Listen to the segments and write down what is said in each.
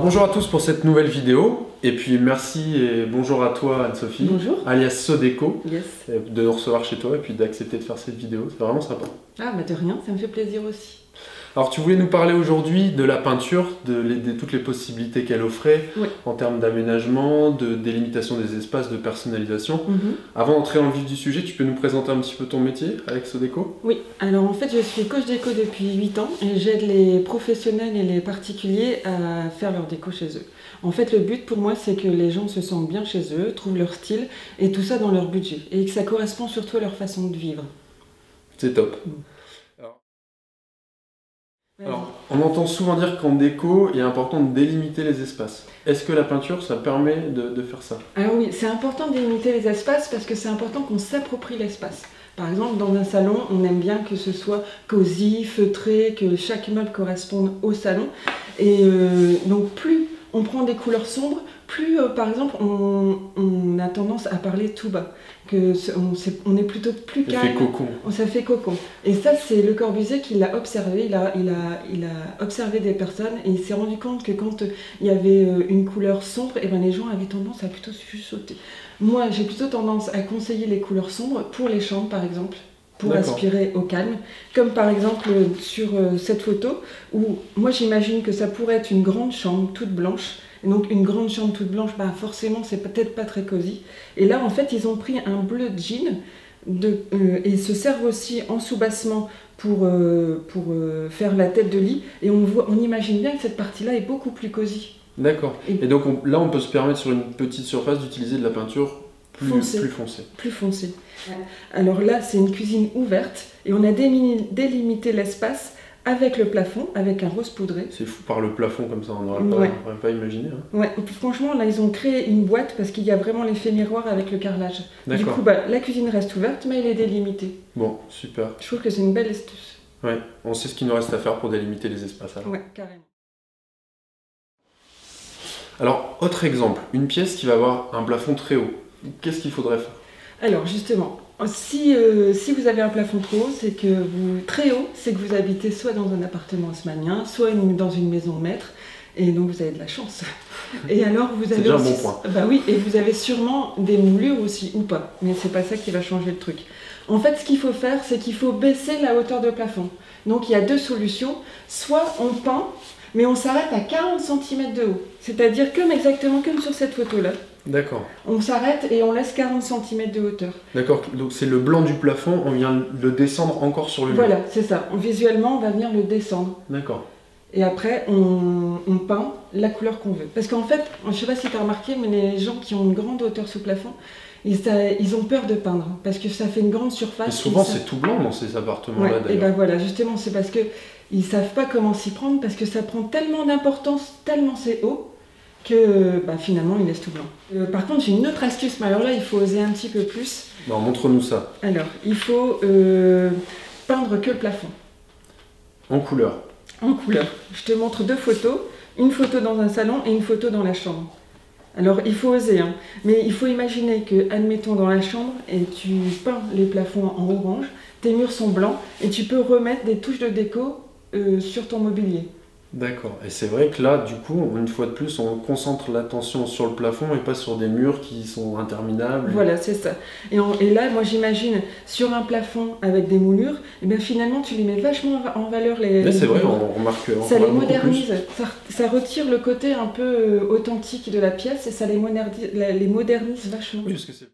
bonjour à tous pour cette nouvelle vidéo, et puis merci et bonjour à toi Anne-Sophie, Bonjour. alias Sodeco, Yes. de nous recevoir chez toi et puis d'accepter de faire cette vidéo, c'est vraiment sympa. Ah bah de rien, ça me fait plaisir aussi. Alors tu voulais nous parler aujourd'hui de la peinture, de toutes les possibilités qu'elle offrait, Oui. en termes d'aménagement, de délimitation des espaces, de personnalisation. Avant d'entrer dans le vif du sujet, tu peux nous présenter un petit peu ton métier avec Sodeco? Oui, alors en fait je suis coach déco depuis 8 ans et j'aide les professionnels et les particuliers à faire leur déco chez eux. En fait le but pour moi c'est que les gens se sentent bien chez eux, trouvent leur style et tout ça dans leur budget et que ça correspond surtout à leur façon de vivre. C'est top. Alors, on entend souvent dire qu'en déco, il est important de délimiter les espaces. Est-ce que la peinture, ça permet de faire ça? Alors oui, c'est important de délimiter les espaces parce que c'est important qu'on s'approprie l'espace. Par exemple, dans un salon, on aime bien que ce soit cosy, feutré, que chaque meuble corresponde au salon. Et donc plus on prend des couleurs sombres, plus par exemple on a tendance à parler tout bas, on est plutôt plus calme. Ça fait cocon. Ça fait cocon. Et ça c'est Le Corbusier qui l'a observé, il a observé des personnes et il s'est rendu compte que quand il y avait une couleur sombre, et ben les gens avaient tendance à plutôt chuchoter. Moi j'ai plutôt tendance à conseiller les couleurs sombres pour les chambres par exemple, pour aspirer au calme, comme par exemple sur cette photo où moi j'imagine que ça pourrait être une grande chambre toute blanche. Et donc une grande chambre toute blanche, bah forcément c'est peut-être pas très cosy. Et là en fait ils ont pris un bleu de jean et ils se servent aussi en sous-bassement pour faire la tête de lit. Et on imagine bien que cette partie-là est beaucoup plus cosy. D'accord. Et donc là on peut se permettre sur une petite surface d'utiliser de la peinture plus foncée. Plus foncée. Alors là c'est une cuisine ouverte et on a délimité l'espace avec le plafond, avec un rose poudré. C'est fou par le plafond comme ça, on n'aurait pas imaginé. Hein. Ouais, franchement là ils ont créé une boîte parce qu'il y a vraiment l'effet miroir avec le carrelage. Du coup la cuisine reste ouverte mais elle est délimitée. Bon, super. Je trouve que c'est une belle astuce. Ouais, on sait ce qu'il nous reste à faire pour délimiter les espaces. Alors. Ouais, carrément. Alors, autre exemple, une pièce qui va avoir un plafond très haut. Qu'est-ce qu'il faudrait faire? Alors justement, si vous avez un plafond trop haut, c'est que très haut, c'est que vous habitez soit dans un appartement haussmannien, soit dans une maison maître, et donc vous avez de la chance. Et alors vous avez déjà aussi, un bon point. Bah oui, et vous avez sûrement des moulures aussi ou pas, mais c'est pas ça qui va changer le truc. En fait, ce qu'il faut faire, c'est qu'il faut baisser la hauteur de plafond. Donc il y a deux solutions, soit on peint, mais on s'arrête à 40 cm de haut, c'est-à-dire exactement comme sur cette photo-là. D'accord. On s'arrête et on laisse 40 cm de hauteur. D'accord, donc c'est le blanc du plafond, on vient le descendre encore sur le mur. Voilà, c'est ça. Visuellement, on va venir le descendre. D'accord. Et après, on peint la couleur qu'on veut. Parce qu'en fait, je ne sais pas si tu as remarqué, mais les gens qui ont une grande hauteur sous plafond, ils ont peur de peindre. Parce que ça fait une grande surface. Et souvent, c'est tout blanc dans ces appartements-là, ouais, d'ailleurs. Et ben voilà, justement, c'est parce qu'ils ne savent pas comment s'y prendre, parce que ça prend tellement d'importance, tellement c'est haut, que finalement il laisse tout blanc. Par contre j'ai une autre astuce, mais alors là il faut oser un petit peu plus. Non, montre-nous ça. Alors il faut peindre que le plafond. En couleur. En couleur. Je te montre deux photos, une photo dans un salon et une photo dans la chambre. Alors il faut oser, hein. Mais il faut imaginer que, admettons dans la chambre, et tu peins les plafonds en orange, tes murs sont blancs et tu peux remettre des touches de déco sur ton mobilier. D'accord. Et c'est vrai que là, du coup, une fois de plus, on concentre l'attention sur le plafond et pas sur des murs qui sont interminables. Voilà, c'est ça. Et là, moi j'imagine, sur un plafond avec des moulures, et bien finalement tu les mets vachement en valeur. C'est vrai, on remarque. Ça les modernise, ça retire le côté un peu authentique de la pièce et ça les modernise vachement. Oui, parce que c'est...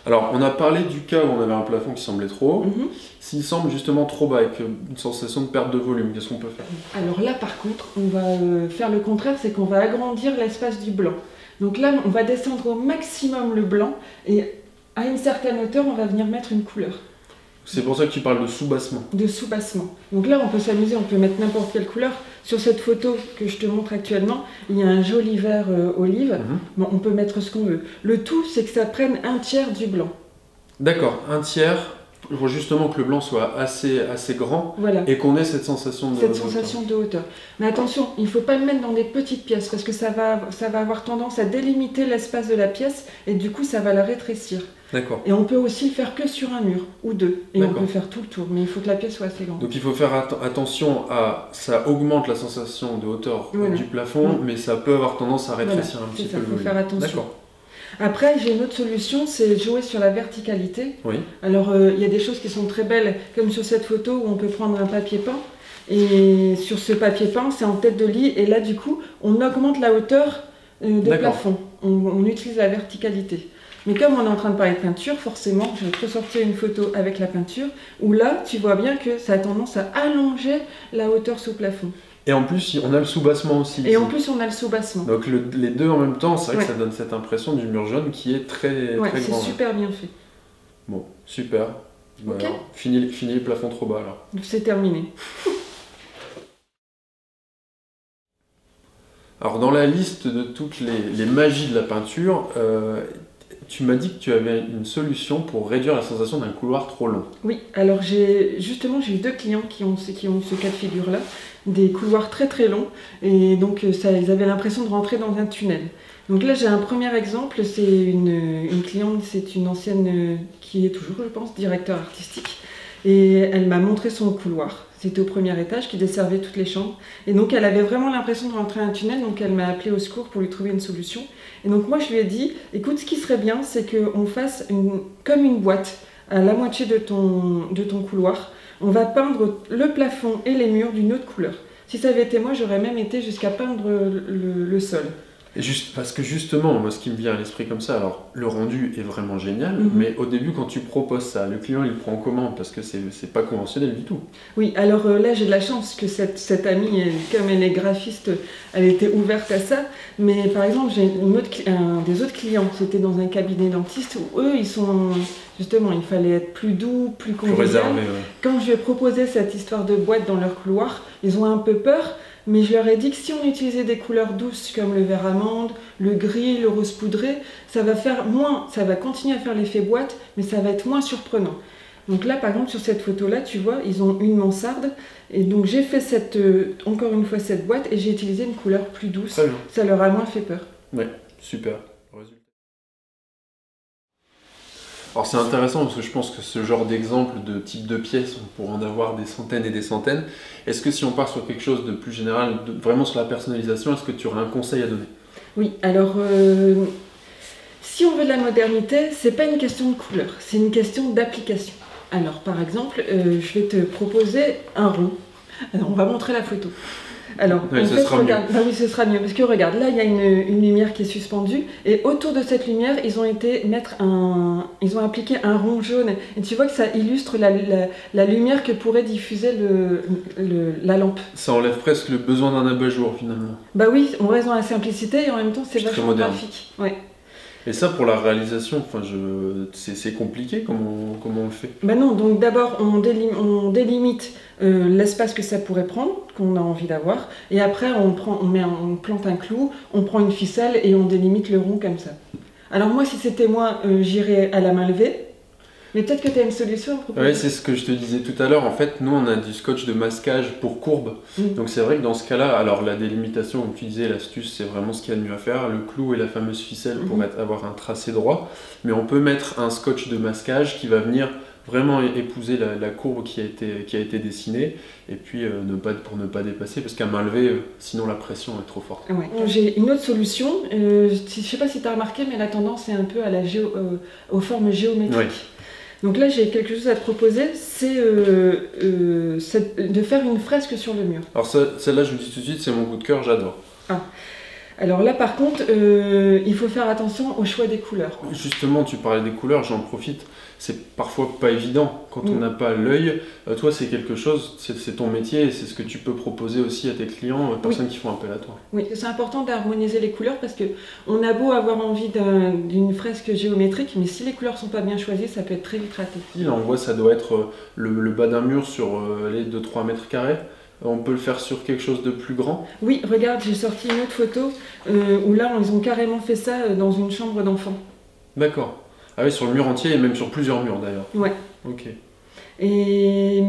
Alors, on a parlé du cas où on avait un plafond qui semblait trop haut. S'il semble justement trop bas, avec une sensation de perte de volume, qu'est-ce qu'on peut faire? Alors là, par contre, on va faire le contraire, c'est qu'on va agrandir l'espace du blanc. Donc là, on va descendre au maximum le blanc et à une certaine hauteur, on va venir mettre une couleur. C'est pour ça que tu parles de sous-bassement. De sous-bassement. Donc là, on peut s'amuser, on peut mettre n'importe quelle couleur. Sur cette photo que je te montre actuellement, il y a un joli vert olive. Bon, on peut mettre ce qu'on veut. Le tout, c'est que ça prenne un tiers du blanc. D'accord, un tiers, pour justement que le blanc soit assez grand, voilà. Et qu'on ait cette sensation de hauteur. Mais attention, il ne faut pas le mettre dans des petites pièces parce que ça va avoir tendance à délimiter l'espace de la pièce et du coup, ça va la rétrécir. D'accord. Et on peut aussi le faire que sur un mur ou deux. Et on peut faire tout le tour, mais il faut que la pièce soit assez grande. Donc il faut faire attention à... Ça augmente la sensation de hauteur du plafond, mais ça peut avoir tendance à rétrécir un petit peu. Il faut faire attention. D'accord. Après, j'ai une autre solution, c'est jouer sur la verticalité. Oui. Alors, il y a des choses qui sont très belles, comme sur cette photo où on peut prendre un papier peint. Et sur ce papier peint, c'est en tête de lit. Et là, du coup, on augmente la hauteur de plafond. On utilise la verticalité. Mais comme on est en train de parler de peinture, forcément, je vais te ressortir une photo avec la peinture, où là, tu vois bien que ça a tendance à allonger la hauteur sous plafond. Et en plus, on a le sous-bassement aussi. Et en plus, on a le sous-bassement. Donc les deux en même temps, c'est vrai que ça donne cette impression du mur jaune qui est très grand. C'est super bien fait. Bon, super. Bah alors, fini les plafonds trop bas alors. C'est terminé. Alors dans la liste de toutes les magies de la peinture, tu m'as dit que tu avais une solution pour réduire la sensation d'un couloir trop long. Oui, alors j'ai eu 2 clients qui ont ce cas de figure-là, des couloirs très très longs, et donc ils avaient l'impression de rentrer dans un tunnel. Donc là j'ai un premier exemple, c'est une cliente, c'est une ancienne qui est toujours, je pense, directeur artistique, et elle m'a montré son couloir. C'était au premier étage qui desservait toutes les chambres. Et donc elle avait vraiment l'impression de rentrer un tunnel, donc elle m'a appelé au secours pour lui trouver une solution. Et donc moi je lui ai dit, écoute, ce qui serait bien, c'est qu'on fasse comme une boîte à la moitié de ton couloir. On va peindre le plafond et les murs d'une autre couleur. Si ça avait été moi, j'aurais même été jusqu'à peindre le sol. Et parce que justement, moi ce qui me vient à l'esprit comme ça, alors le rendu est vraiment génial, mais au début quand tu proposes ça, le client il prend comment? Parce que c'est pas conventionnel du tout. Oui, alors là j'ai de la chance que cette amie, comme elle est graphiste, elle était ouverte à ça, mais par exemple j'ai des autres clients, c'était dans un cabinet dentiste où eux ils sont... Justement, il fallait être plus doux, plus convivial. Réservé, Quand je lui ai proposé cette histoire de boîte dans leur couloir, ils ont un peu peur, mais je leur ai dit que si on utilisait des couleurs douces comme le vert amande, le gris, le rose poudré, ça va continuer à faire l'effet boîte, mais ça va être moins surprenant. Donc là, par exemple, sur cette photo-là, tu vois, ils ont une mansarde, et donc j'ai fait encore une fois cette boîte, et j'ai utilisé une couleur plus douce. Ça leur a moins fait peur. Ouais, super. Alors c'est intéressant parce que je pense que ce genre d'exemple de type de pièce, on pourrait en avoir des centaines et des centaines. Est-ce que si on part sur quelque chose de plus général, vraiment sur la personnalisation, est-ce que tu aurais un conseil à donner? Oui, alors si on veut de la modernité, c'est pas une question de couleur, c'est une question d'application. Alors par exemple, je vais te proposer un rond. Alors on va montrer la photo. Alors, oui, ce sera mieux. Oui, ce sera mieux. Parce que regarde, là, il y a une lumière qui est suspendue. Et autour de cette lumière, ils ont appliqué un rond jaune. Et tu vois que ça illustre la lumière que pourrait diffuser la lampe. Ça enlève presque le besoin d'un abat-jour, finalement. Bah oui, on reste dans la simplicité et en même temps, c'est vachement graphique. Ouais. Et ça, pour la réalisation, c'est compliqué, comment on le fait? Ben non, donc d'abord, on délimite l'espace que ça pourrait prendre, qu'on a envie d'avoir, et après, on plante un clou, on prend une ficelle et on délimite le rond comme ça. Alors moi, si c'était moi, j'irais à la main levée, mais peut-être que tu as une solution à proposer. Oui, c'est ce que je te disais tout à l'heure. En fait, nous, on a du scotch de masquage pour courbe. Donc c'est vrai que dans ce cas-là, alors la délimitation, comme tu disais, l'astuce, c'est vraiment ce qu'il y a de mieux à faire. Le clou et la fameuse ficelle pour avoir un tracé droit. Mais on peut mettre un scotch de masquage qui va venir vraiment épouser la courbe qui a été dessinée. Et puis, pour ne pas dépasser, parce qu'à main levée, sinon la pression est trop forte. Ouais. J'ai une autre solution. Je ne sais pas si tu as remarqué, mais la tendance est un peu aux formes géométriques. Oui. Donc là, j'ai quelque chose à te proposer, c'est de faire une fresque sur le mur. Alors celle-là, je vous dis tout de suite, c'est mon coup de cœur, j'adore. Ah. Alors là, par contre, il faut faire attention au choix des couleurs. Justement, tu parlais des couleurs, j'en profite. C'est parfois pas évident quand on n'a pas l'œil. Toi, c'est quelque chose, c'est ton métier et c'est ce que tu peux proposer aussi à tes clients, personnes qui font appel à toi. Oui, c'est important d'harmoniser les couleurs parce qu'on a beau avoir envie d'une fresque géométrique, mais si les couleurs sont pas bien choisies, ça peut être très vite raté. Là, on voit, ça doit être le bas d'un mur sur les 2-3 mètres carrés. On peut le faire sur quelque chose de plus grand? Oui, regarde, j'ai sorti une autre photo où là, ils ont carrément fait ça dans une chambre d'enfant. D'accord. Ah oui, sur le mur entier et même sur plusieurs murs d'ailleurs. Ouais. Ok. Et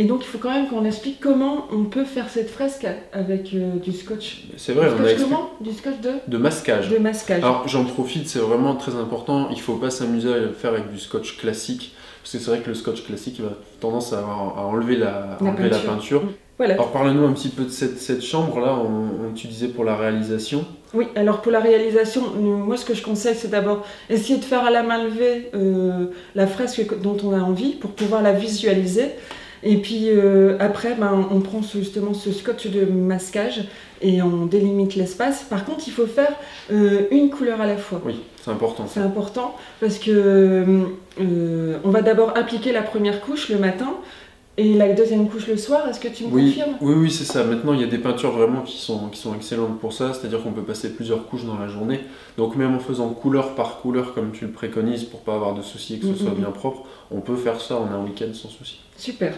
donc il faut quand même qu'on explique comment on peut faire cette fresque avec du scotch. C'est vrai, on a expliqué. Comment? Du scotch de masquage. De masquage. Alors j'en profite, c'est vraiment très important, il ne faut pas s'amuser à le faire avec du scotch classique, parce que c'est vrai que le scotch classique il va tendance à enlever la peinture. Voilà. Alors parle-nous un petit peu de cette chambre-là, on utilisait pour la réalisation. Oui, alors pour la réalisation, moi ce que je conseille c'est d'abord essayer de faire à la main levée la fresque dont on a envie pour pouvoir la visualiser. Et puis après, on prend justement ce scotch de masquage et on délimite l'espace. Par contre, il faut faire une couleur à la fois. Oui, c'est important. C'est important parce que on va d'abord appliquer la première couche le matin. Et la deuxième couche le soir, est-ce que tu me confirmes? Oui, c'est ça. Maintenant, il y a des peintures vraiment qui sont excellentes pour ça, c'est-à-dire qu'on peut passer plusieurs couches dans la journée. Donc même en faisant couleur par couleur, comme tu le préconises, pour pas avoir de soucis et que ce soit bien propre, on peut faire ça en un week-end sans souci. Super.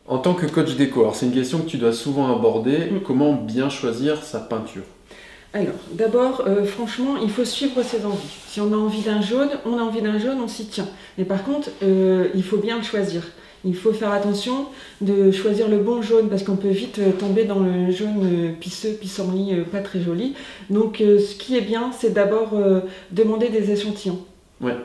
En tant que coach déco, alors c'est une question que tu dois souvent aborder, comment bien choisir sa peinture? Alors, d'abord, franchement, il faut suivre ses envies. Si on a envie d'un jaune, on s'y tient. Mais par contre, il faut bien le choisir. Il faut faire attention de choisir le bon jaune, parce qu'on peut vite tomber dans le jaune pisseux, pissenlit, pas très joli. Donc, ce qui est bien, c'est d'abord demander des échantillons. Ouais,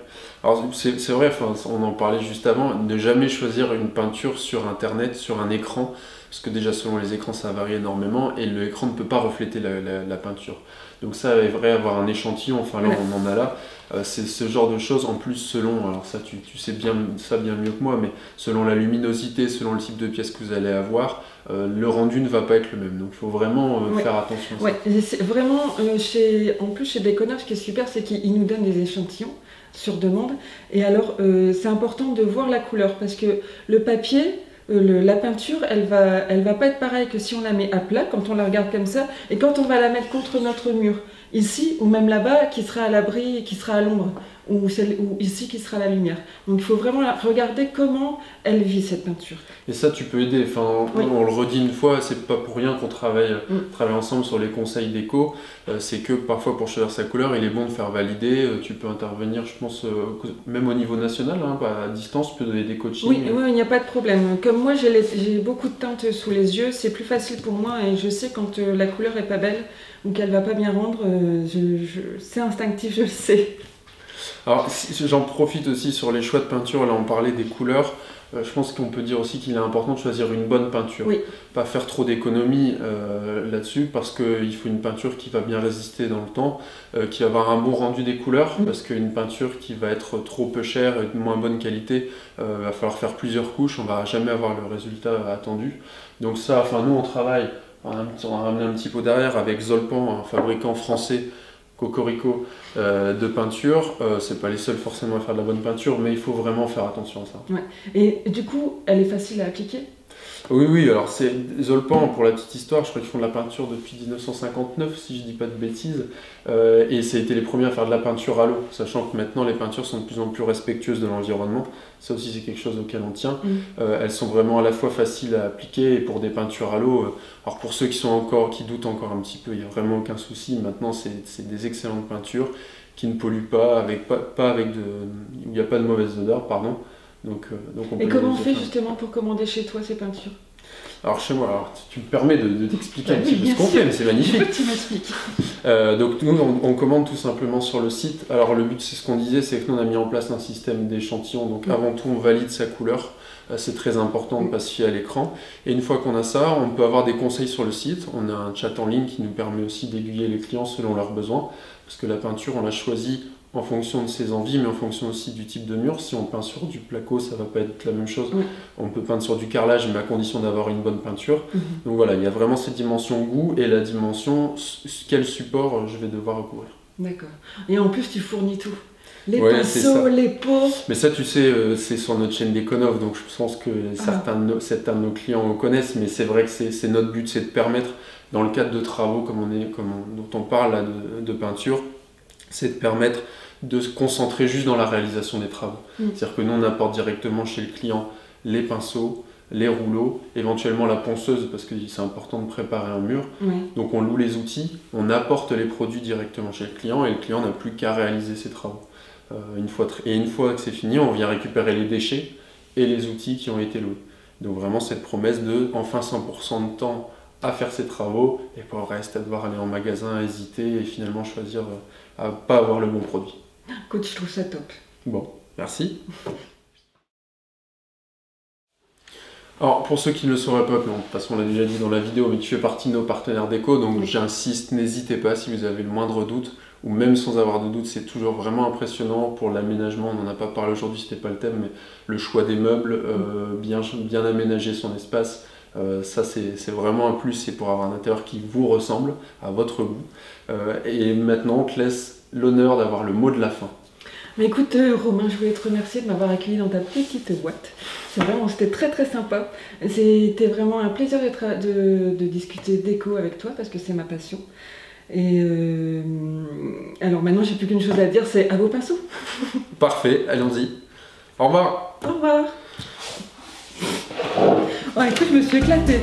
alors c'est vrai, on en parlait juste avant, ne jamais choisir une peinture sur internet, sur un écran, parce que déjà selon les écrans ça varie énormément et l'écran ne peut pas refléter la peinture. Donc ça, il faudrait avoir un échantillon, enfin là on en a là, c'est ce genre de choses, en plus selon, alors ça tu sais bien ça bien mieux que moi, mais selon la luminosité, selon le type de pièce que vous allez avoir, le rendu ne va pas être le même, donc il faut vraiment faire attention à ça. Ouais, c'est vraiment, en plus chez Déconneur, ce qui est super, c'est qu'ils nous donnent des échantillons sur demande, et alors c'est important de voir la couleur, parce que le papier, la peinture, elle va pas être pareille que si on la met à plat, quand on la regarde comme ça, et quand on va la mettre contre notre mur, ici ou même là-bas, qui sera à l'abri, qui sera à l'ombre, ou ici qui sera la lumière. Donc il faut vraiment regarder comment elle vit cette peinture. Et ça tu peux aider, on le redit une fois, c'est pas pour rien qu'on travaille ensemble sur les conseils déco, c'est que parfois pour choisir sa couleur, il est bon de faire valider, tu peux intervenir je pense même au niveau national, à distance, tu peux donner des coachings. Oui, il n'y a pas de problème. Comme moi j'ai beaucoup de teintes sous les yeux, c'est plus facile pour moi et je sais quand la couleur est pas belle ou qu'elle va pas bien rendre, c'est instinctif, je le sais. Alors j'en profite aussi sur les choix de peinture, là on parlait des couleurs, je pense qu'on peut dire aussi qu'il est important de choisir une bonne peinture. Oui. Pas faire trop d'économies là-dessus parce qu'il faut une peinture qui va bien résister dans le temps, qui va avoir un bon rendu des couleurs, parce qu'une peinture qui va être trop peu chère et de moins bonne qualité, va falloir faire plusieurs couches, on va jamais avoir le résultat attendu. Donc ça, nous on travaille, on a ramené un petit pot derrière avec Zolpan, un fabricant français, Cocorico, de peinture. C'est pas les seuls forcément à faire de la bonne peinture, mais il faut vraiment faire attention à ça. Ouais. Et du coup, elle est facile à appliquer? Oui, alors c'est Zolpan, pour la petite histoire, je crois qu'ils font de la peinture depuis 1959, si je dis pas de bêtises, et ça a été les premiers à faire de la peinture à l'eau, sachant que maintenant les peintures sont de plus en plus respectueuses de l'environnement, ça aussi c'est quelque chose auquel on tient. Elles sont vraiment à la fois faciles à appliquer, et pour des peintures à l'eau, alors pour ceux qui doutent encore un petit peu, il n'y a vraiment aucun souci, maintenant c'est des excellentes peintures qui ne polluent pas, il n'y a pas de mauvaise odeur, pardon. Donc on peut. Et comment on fait justement pour commander chez toi ces peintures? Alors chez moi, tu me permets de t'expliquer un petit peu ce qu'on fait, mais c'est magnifique. Tu m'expliques. Donc nous, on commande tout simplement sur le site. Alors le but, c'est ce qu'on disait, c'est que nous, on a mis en place un système d'échantillons. Donc avant tout, on valide sa couleur. C'est très important de ne pas se fier à l'écran. Et une fois qu'on a ça, on peut avoir des conseils sur le site. On a un chat en ligne qui nous permet aussi d'aiguiller les clients selon leurs besoins. Parce que la peinture, on l'a choisie en fonction de ses envies, mais en fonction aussi du type de mur. Si on peint sur du placo, ça va pas être la même chose. On peut peindre sur du carrelage, mais à condition d'avoir une bonne peinture. Donc voilà, il y a vraiment cette dimension goût et la dimension quel support je vais devoir recouvrir. D'accord. Et en plus, tu fournis tout. Les pinceaux, les pots. Mais ça, tu sais, c'est sur notre chaîne d'Econov, donc je pense que certains de nos clients connaissent, mais c'est vrai que c'est notre but, c'est de permettre, dans le cadre de travaux dont on parle là, de peinture, c'est de permettre de se concentrer juste dans la réalisation des travaux. C'est-à-dire que nous, on apporte directement chez le client les pinceaux, les rouleaux, éventuellement la ponceuse, parce que c'est important de préparer un mur. Donc on loue les outils, on apporte les produits directement chez le client, et le client n'a plus qu'à réaliser ses travaux. une fois que c'est fini, on vient récupérer les déchets et les outils qui ont été loués. Donc vraiment cette promesse de enfin 100% de temps à faire ses travaux et pas le reste à devoir aller en magasin, hésiter et finalement choisir à pas avoir le bon produit. Coach, je trouve ça top. Bon, merci. Alors pour ceux qui ne le sauraient pas, de toute façon on l'a déjà dit dans la vidéo, mais tu fais partie de nos partenaires déco, donc j'insiste, n'hésitez pas si vous avez le moindre doute, ou même sans avoir de doute, c'est toujours vraiment impressionnant pour l'aménagement, on n'en a pas parlé aujourd'hui, c'était pas le thème, mais le choix des meubles, bien aménager son espace, ça c'est vraiment un plus, c'est pour avoir un intérieur qui vous ressemble, à votre goût. Et maintenant on te laisse l'honneur d'avoir le mot de la fin. Mais écoute Romain, je voulais te remercier de m'avoir accueilli dans ta petite boîte. C'était très très sympa. C'était vraiment un plaisir de discuter déco avec toi parce que c'est ma passion. Et alors maintenant j'ai plus qu'une chose à dire, c'est à vos pinceaux. Parfait, allons-y. Au revoir. Au revoir. Oh, écoute, je me suis éclatée.